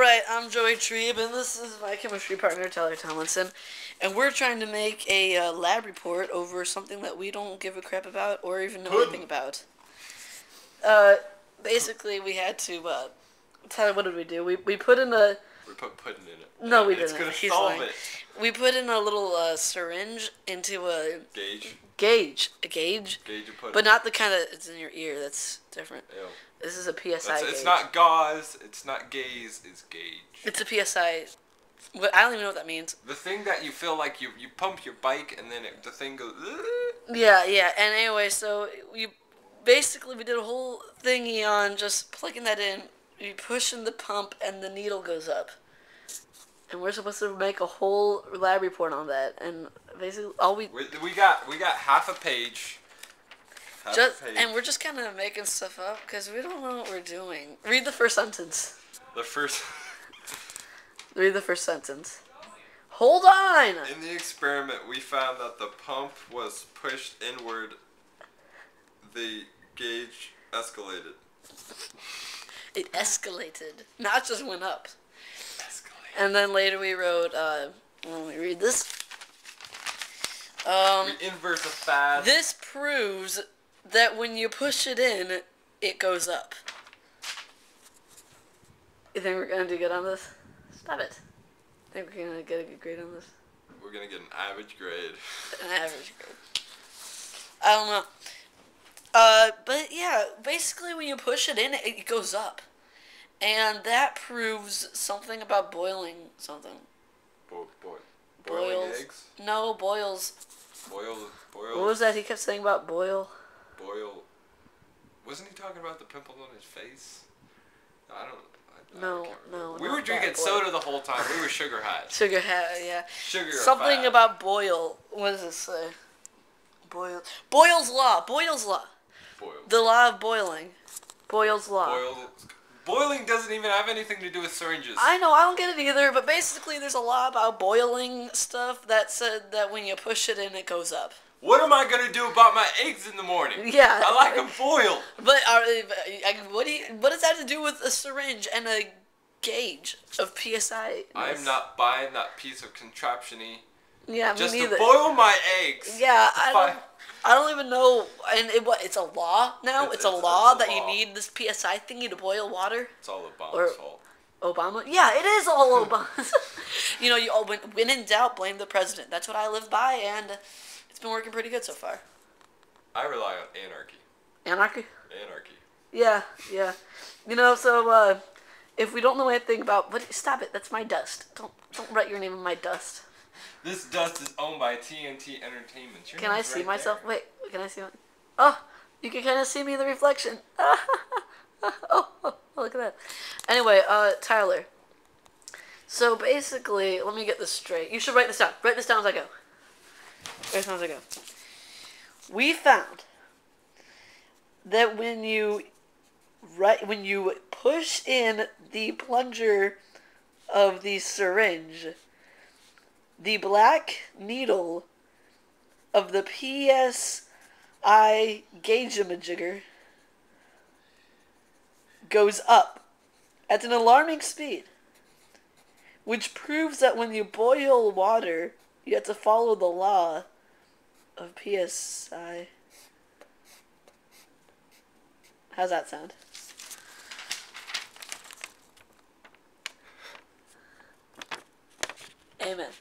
Alright, I'm Joey Trebe, and this is my chemistry partner, Tyler Tomlinson, and we're trying to make a lab report over something that we don't give a crap about or even know anything about. Basically, we had to, Tyler, what did we do? We put in a... We put pudding in it. No, we didn't. It's gonna He's solve lying. it. We put in a little syringe into a... Gauge. Gauge. A gauge? Gauge of pudding. But not the kind that it's in your ear. That's different. Ew. This is a PSI gauge. It's not gauze. It's not gaze. It's gauge. It's a PSI. I don't even know what that means. The thing that you feel like you pump your bike and then the thing goes... Yeah. And anyway, so we did a whole thingy on just plugging that in. You push in the pump and the needle goes up. And we're supposed to make a whole lab report on that. And basically, all we got half a page. And we're just kind of making stuff up because we don't know what we're doing. Read the first sentence. Read the first sentence. Hold on! In the experiment, we found that the pump was pushed inward. The gauge escalated. It escalated. Not just went up. Escalated. And then later we wrote, let me read this. We inverse a fad. This proves that when you push it in, it goes up. You think we're going to do good on this? Stop it. Think we're going to get a good grade on this? We're going to get an average grade. An average grade. I don't know. But yeah, basically when you push it in, it goes up. And that proves something about boiling something. Boiling eggs? No, boils. Boil. What was that he kept saying about boil? Boil. Wasn't he talking about the pimples on his face? No. We were drinking soda the whole time. We were sugar high. Sugar high, yeah. Something about boil. What does it say? Boil. Boyle's Law. Boyle's Law. The law of boiling. Boyle's Law. Boiling doesn't even have anything to do with syringes. I know, I don't get it either, but basically there's a law about boiling stuff that said that when you push it in, it goes up. What am I going to do about my eggs in the morning? Yeah. I like them boiled. But what does that have to do with a syringe and a gauge of PSI? I am not buying that piece of contraption-y. Yeah, just me neither. to boil my eggs. Yeah, I don't even know. And it's a law now? It's a law that you need this PSI thingy to boil water? It's all Obama's fault. Obama? Yeah, it is all Obama's. You when in doubt, blame the president. That's what I live by, and it's been working pretty good so far. I rely on anarchy. Anarchy? Anarchy. Yeah. So, if we don't know anything about... Stop it, that's my dust. Don't write your name in my dust. This dust is owned by TNT Entertainment. Can I see myself? There. Wait, can I see my... Oh, you can kind of see me in the reflection. Oh, look at that. Anyway, Tyler. So basically, let me get this straight. You should write this down. Write this down as I go. We found that when you push in the plunger of the syringe, the black needle of the PSI gauge-a-majigger goes up at an alarming speed, which proves that when you boil water, you have to follow the law of PSI. How's that sound? Amen.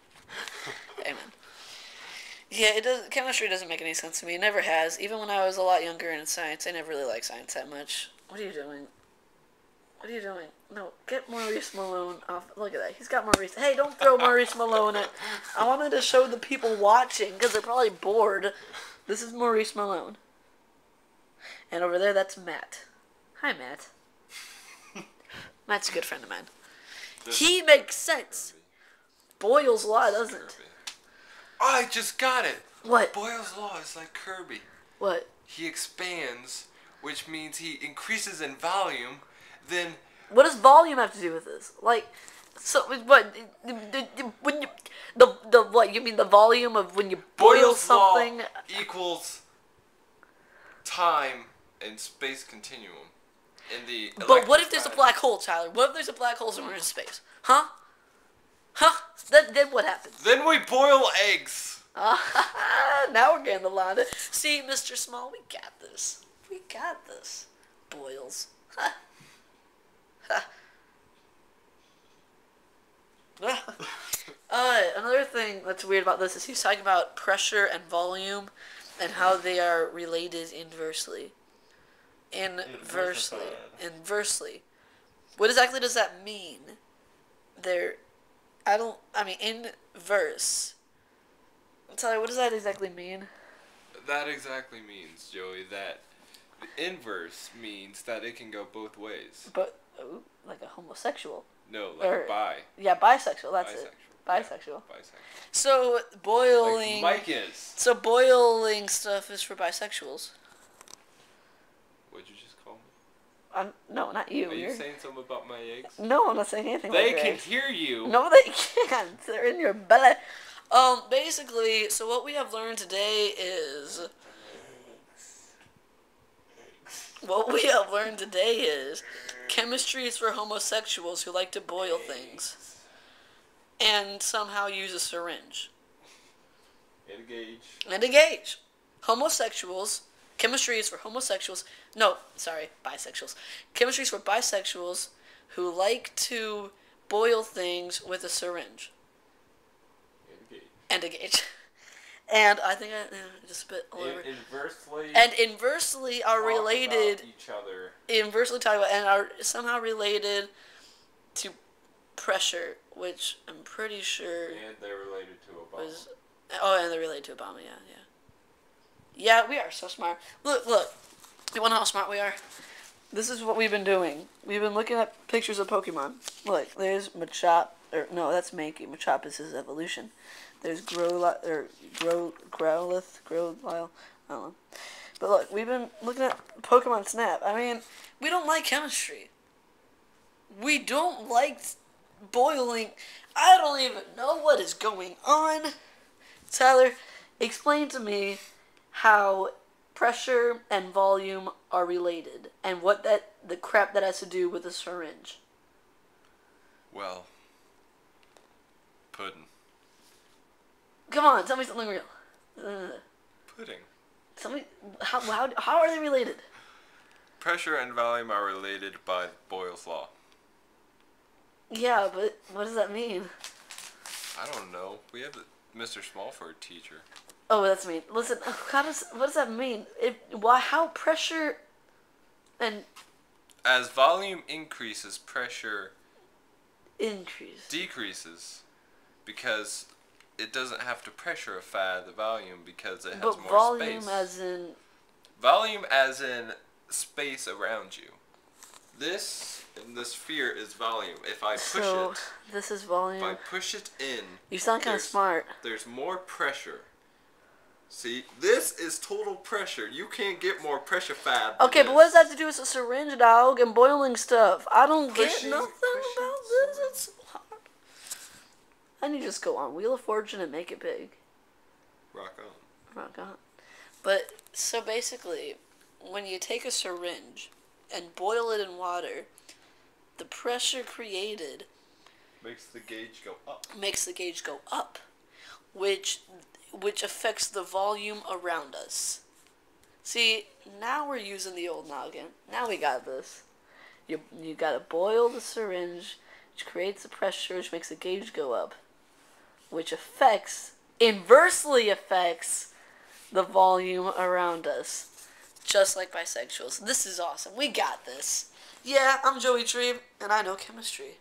Amen. Yeah, chemistry doesn't make any sense to me. It never has. Even when I was a lot younger in science, I never really liked science that much. What are you doing? No, get Maurice Malone off. Look at that. He's got Maurice. Hey, don't throw Maurice Malone at... I wanted to show the people watching, because they're probably bored. This is Maurice Malone. And over there, that's Matt. Hi, Matt. Matt's a good friend of mine. He makes sense. Boyle's Law doesn't. I just got it. What? Boyle's Law is like Kirby. What? He expands, which means he increases in volume, then... What does volume have to do with this? Like, so, what? When you... what? You mean the volume of when you boil something? Law equals time and space continuum. in the But what if there's a electrified- black hole, Tyler? What if there's a black hole somewhere in space? Huh? Huh? Then what happens? Then we boil eggs. Now we're getting the line. See, Mr. Small, we got this. We got this. Boils. Another thing that's weird about this is he's talking about pressure and volume and how they are related inversely. Inversely. What exactly does that mean? Inverse. Tyler, what does that exactly mean? That exactly means, Joey, that the inverse means that it can go both ways. But, like a homosexual. No, like bi. Yeah, bisexual, that's Bisexual. it. Bisexual. Yeah, bisexual. So, boiling... Like Mike is. So, boiling stuff is for bisexuals. What'd you just call me? No, not you. Are you You're... saying something about my eggs? No, I'm not saying anything They like that. can hear you. No, they can't. They're in your belly. Basically, so what we have learned today is... chemistry is for homosexuals who like to boil things. And somehow use a syringe. And a gauge. Homosexuals. Chemistry is for homosexuals. No, sorry, bisexuals. Chemistry is for bisexuals who like to boil things with a syringe. And a gauge. And I think I just spit all over. And inversely are related. Each other. Inversely talk about and are somehow related to pressure, which I'm pretty sure. And they're related to Obama. And they're related to Obama. Yeah. Yeah, we are so smart. Look. You wanna know how smart we are? This is what we've been doing. We've been looking at pictures of Pokemon. Look, there's Machop. That's Mankey. Machop is his evolution. There's Growlithe. I don't know. But look, we've been looking at Pokemon Snap. I mean, we don't like chemistry. We don't like boiling. I don't even know what is going on. Tyler, explain to me how pressure and volume are related and what the crap that has to do with a syringe. Well, pudding. Come on, tell me something real. Pudding. Tell me, how are they related? Pressure and volume are related by Boyle's law. Yeah, but what does that mean? I don't know. We have Mr. Small for a teacher. Oh, that's me. Listen, what does that mean? How pressure and... As volume increases, pressure... decreases. Because it doesn't have to pressurify the volume because it has more space. But volume as in... Volume as in space around you. This in the sphere is volume. If I push it... this is volume. If I push it in... You sound kind of smart. There's more pressure. See? This is total pressure. You can't get more pressure fab. Okay, but what does that have to do with a syringe, dog, and boiling stuff? I don't get nothing about this. It's so hard. I need to just go on Wheel of Fortune and make it big. Rock on. Rock on. But, so basically, when you take a syringe and boil it in water, the pressure created makes the gauge go up. Which affects the volume around us. See, now we're using the old noggin. Now we got this. You gotta boil the syringe, which creates the pressure, which makes the gauge go up. Which inversely affects the volume around us. Just like bisexuals. This is awesome. We got this. Yeah, I'm Joey Trebe, and I know chemistry.